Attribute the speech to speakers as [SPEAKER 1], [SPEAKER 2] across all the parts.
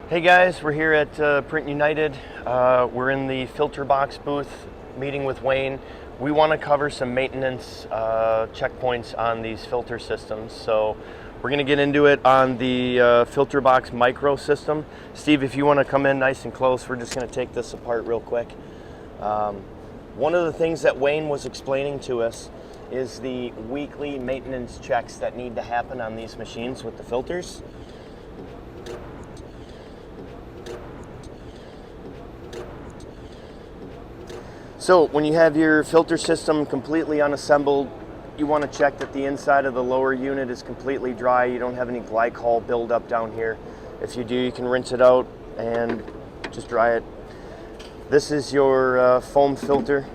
[SPEAKER 1] Hey guys, we're here at Print United. We're in the Filtrabox booth meeting with Wayne. We want to cover some maintenance checkpoints on these filter systems. So we're going to get into it on the Filtrabox micro system. Steve, if you want to come in nice and close, we're just going to take this apart real quick. One of the things that Wayne was explaining to us is the weekly maintenance checks that need to happen on these machines with the filters. So when you have your filter system completely unassembled, you want to check that the inside of the lower unit is completely dry. You don't have any glycol buildup down here. If you do, you can rinse it out and just dry it. This is your foam filter.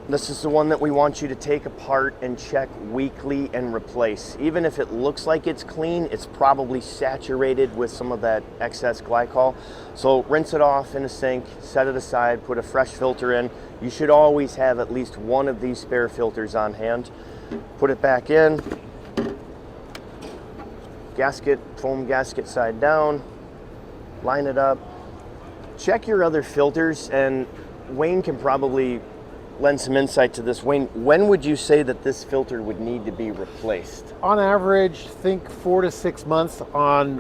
[SPEAKER 1] This is the one that we want you to take apart and check weekly and replace. Even if it looks like it's clean, it's probably saturated with some of that excess glycol. So rinse it off in a sink, set it aside, put a fresh filter in. You should always have at least one of these spare filters on hand. Put it back in. Gasket, foam gasket side down. Line it up. Check your other filters, and Wayne can probably lend some insight to this. Wayne, when would you say that this filter would need to be replaced?
[SPEAKER 2] On average, think 4 to 6 months on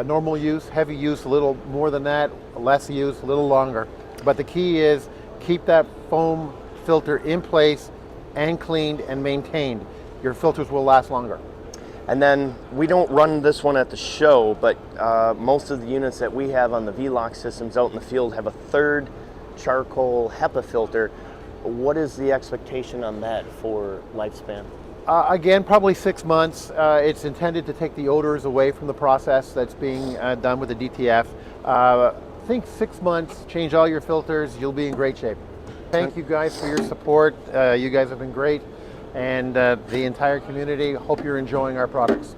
[SPEAKER 2] normal use. Heavy use, a little more than that. Less use, a little longer. But the key is keep that foam filter in place and cleaned and maintained. Your filters will last longer.
[SPEAKER 1] And then we don't run this one at the show, but most of the units that we have on the VELOX systems out in the field have a third charcoal HEPA filter. What is the expectation on that for lifespan?
[SPEAKER 2] Again, probably 6 months. It's intended to take the odors away from the process that's being done with the DTF. Think 6 months, change all your filters, you'll be in great shape. Thank you guys for your support. You guys have been great. And the entire community, hope you're enjoying our products.